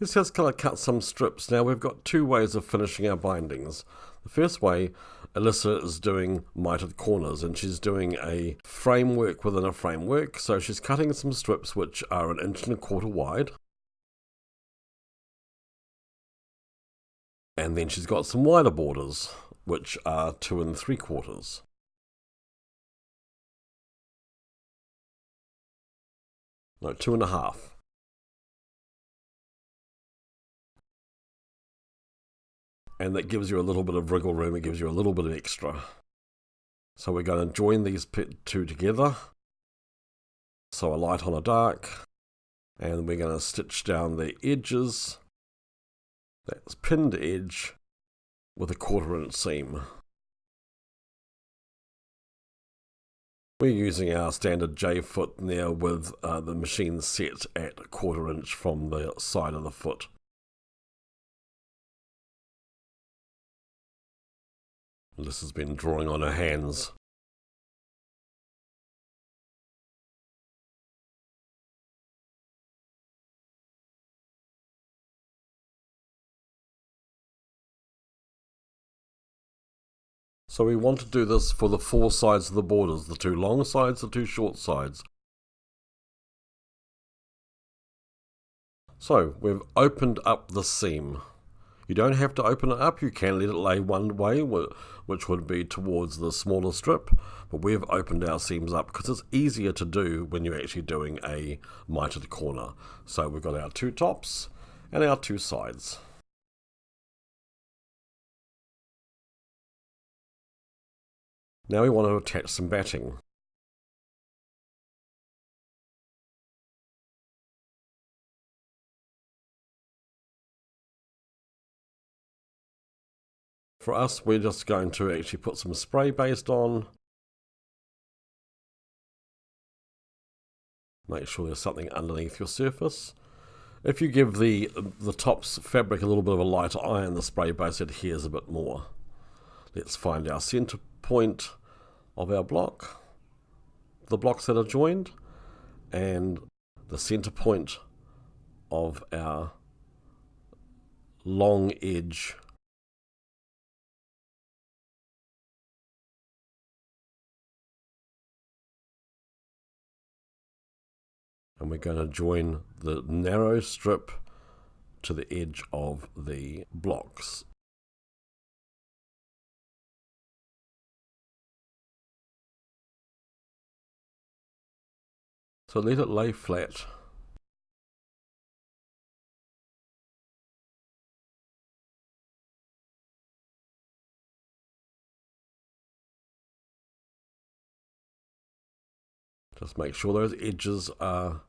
Let's just kind of cut some strips. Now we've got two ways of finishing our bindings. The first way, Alyssa is doing Mitered Corners, and she's doing a framework within a framework. So she's cutting some strips which are 1.25 inches wide. And then she's got some wider borders, which are 2 3/4. No, 2.5. And that gives you a little bit of wriggle room, it gives you a little bit of extra. So we're going to join these two together. So a light on a dark. And we're going to stitch down the edges. That's pinned edge with a 1/4 inch seam. We're using our standard J foot now with the machine set at 1/4 inch from the side of the foot. This has been drawing on her hands. So we want to do this for the 4 sides of the borders, the 2 long sides, the 2 short sides. So we've opened up the seam. You don't have to open it up, you can let it lay one way, which would be towards the smaller strip, but we've opened our seams up because it's easier to do when you're actually doing a mitered corner. So we've got our 2 tops and our 2 sides. Now we want to attach some batting. For us, we're just going to actually put some spray based on. Make sure there's something underneath your surface. If you give the top's fabric a little bit of a lighter iron, the spray base adheres a bit more. Let's find our center point of our block, the blocks that are joined, and the center point of our long edge. And we're going to join the narrow strip to the edge of the blocks. So let it lay flat. Just make sure those edges are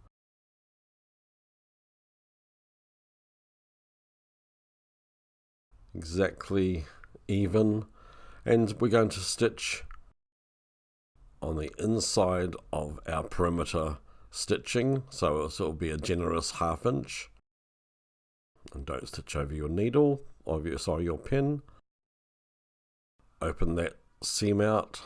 exactly even, and we're going to stitch on the inside of our perimeter stitching, so it'll be a generous 1/2 inch. And don't stitch over your needle, or your pin. Open that seam out.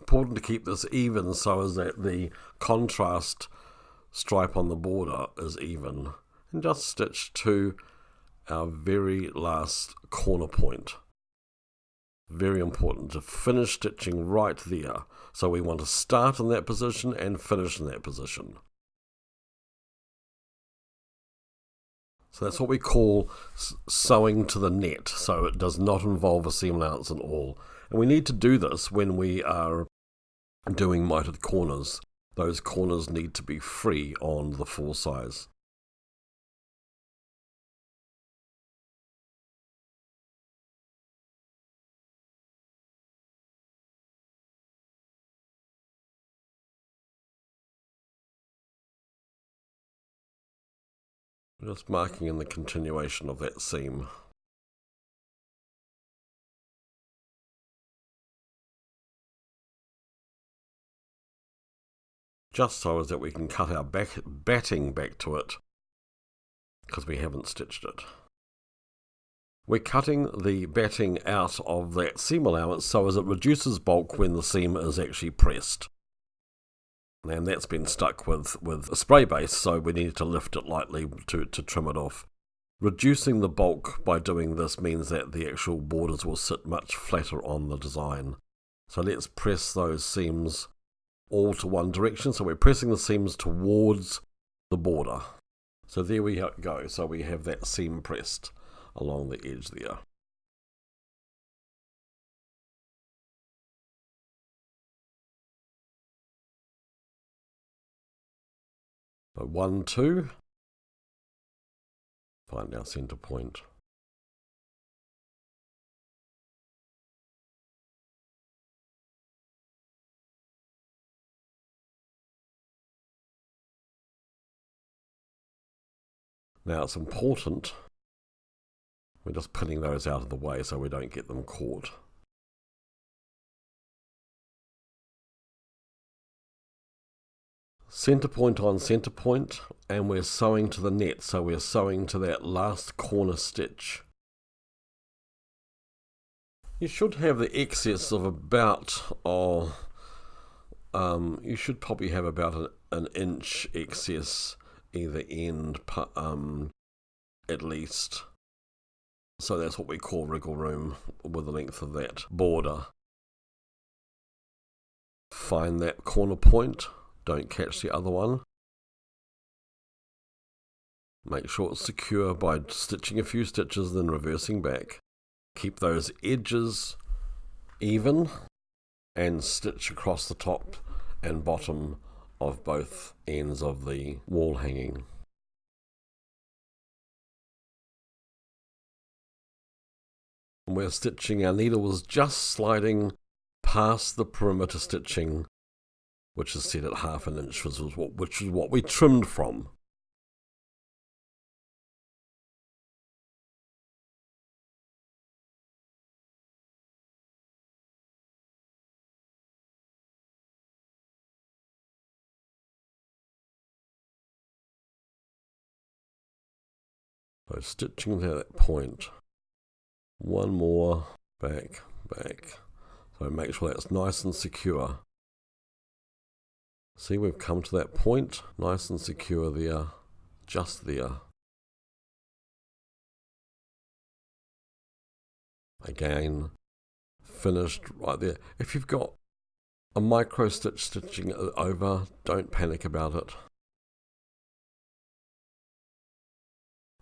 Important to keep this even so as that the contrast stripe on the border is even, and just stitch to our very last corner point. Very important to finish stitching right there. So we want to start in that position and finish in that position. So that's what we call sewing to the net, so it does not involve a seam allowance at all. And we need to do this when we are doing mitered corners. Those corners need to be free on the 4 size. Just marking in the continuation of that seam. just so as that we can cut our batting back to it, because we haven't stitched it. We're cutting the batting out of that seam allowance so as it reduces bulk when the seam is actually pressed. And that's been stuck with a spray base, so we need to lift it lightly to trim it off. Reducing the bulk by doing this means that the actual borders will sit much flatter on the design. So let's press those seams all to one direction. So we're pressing the seams towards the border. So there we go. So we have that seam pressed along the edge there. So 1, 2, find our center point. Now it's important, we're just pulling those out of the way so we don't get them caught. Center point on center point, and we're sewing to the net, so we're sewing to that last corner stitch. You should have the excess of about, you should probably have about an inch excess either end, at least. So that's what we call wriggle room with the length of that border. Find that corner point. Don't catch the other one. Make sure it's secure by stitching a few stitches, then reversing back. Keep those edges even and stitch across the top and bottom of both ends of the wall hanging. And we're stitching, our needle was just sliding past the perimeter stitching, which is set at 1/2 inch, which is what we trimmed from. So stitching to that point, one more, back. So make sure that's nice and secure. See, we've come to that point, nice and secure there, just there. Again, finished right there. If you've got a micro stitching over, don't panic about it.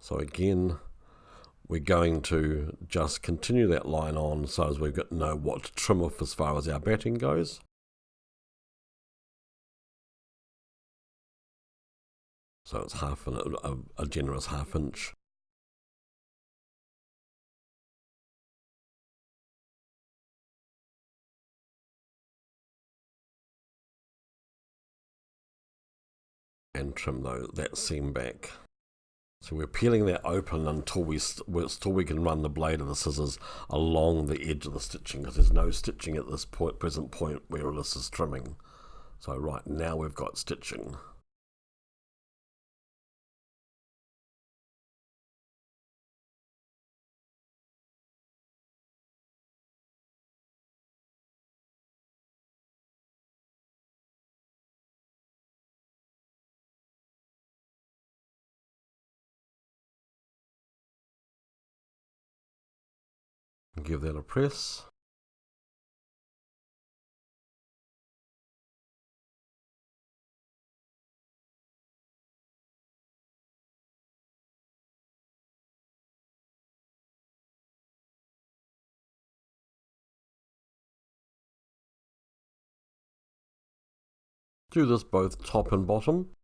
So again, we're going to just continue that line on so as we've got to know what to trim off as far as our batting goes. So it's a generous 1/2 inch. And trim that seam back. So we're peeling that open until we can run the blade of the scissors along the edge of the stitching, because there's no stitching at this present point where this is trimming. So right now we've got stitching. Give that a press. Do this both top and bottom.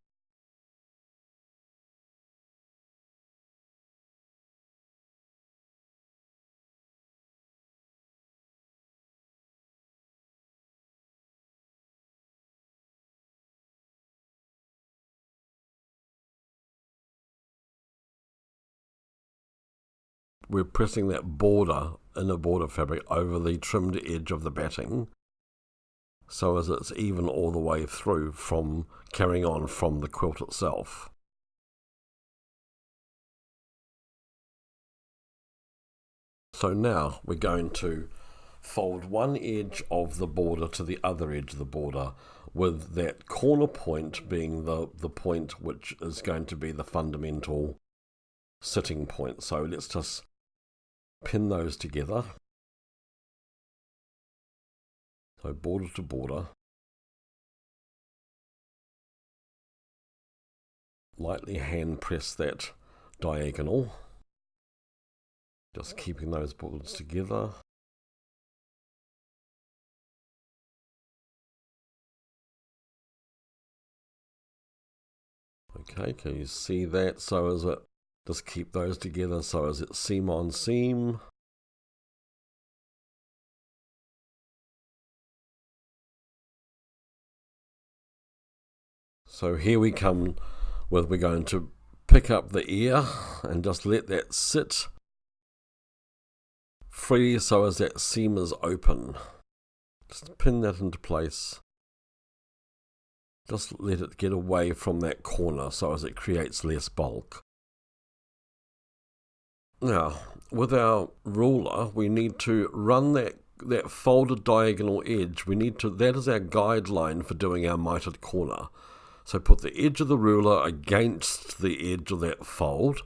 We're pressing that inner border fabric over the trimmed edge of the batting so as it's even all the way through from carrying on from the quilt itself. So now we're going to fold one edge of the border to the other edge of the border, with that corner point being the point which is going to be the fundamental sitting point. So let's just pin those together. So border to border. Lightly hand press that diagonal, just keeping those borders together. Okay, can you see that? So as it, just keep those together so as it's seam on seam. So here we come with, we're going to pick up the ear and just let that sit free so as that seam is open. Just pin that into place. Just let it get away from that corner so as it creates less bulk. Now, with our ruler, we need to run that folded diagonal edge. That is our guideline for doing our mitered corner. So put the edge of the ruler against the edge of that fold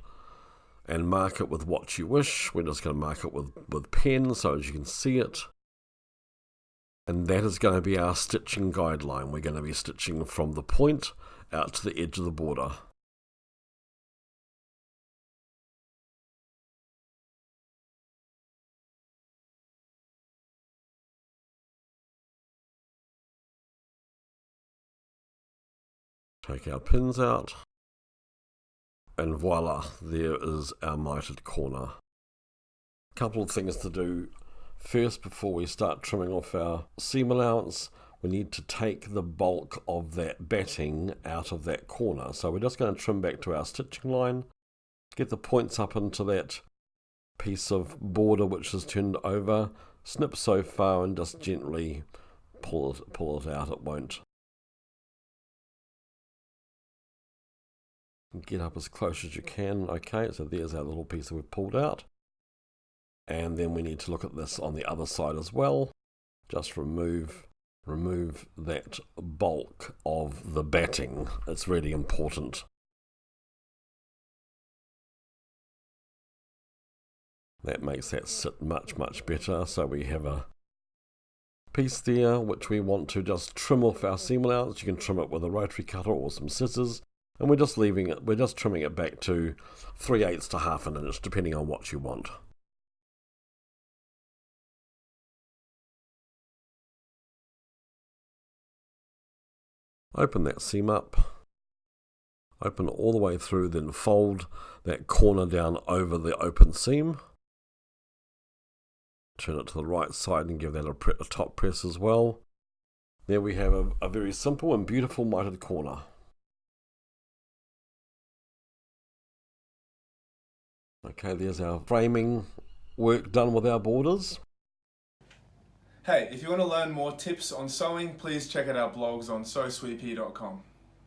and mark it with what you wish. We're just going to mark it with pen so as you can see it. And that is going to be our stitching guideline. We're going to be stitching from the point out to the edge of the border. Take our pins out, and voila, there is our mitered corner. A couple of things to do. First, before we start trimming off our seam allowance, we need to take the bulk of that batting out of that corner. So we're just going to trim back to our stitching line, get the points up into that piece of border which is turned over, snip so far and just gently pull it out. It won't. Get up as close as you can. Okay, so there's our little piece that we've pulled out. And then we need to look at this on the other side as well. Just remove that bulk of the batting. It's really important. That makes that sit much, much better. So we have a piece there which we want to just trim off our seam allowance. You can trim it with a rotary cutter or some scissors. And we're just trimming it back to 3/8 to 1/2 inch, depending on what you want. Open that seam up, open it all the way through, then fold that corner down over the open seam. Turn it to the right side and give that a top press as well. There we have a very simple and beautiful mitered corner. Okay, there's our framing work done with our borders. Hey, if you want to learn more tips on sewing, please check out our blogs on sewsweepy.com.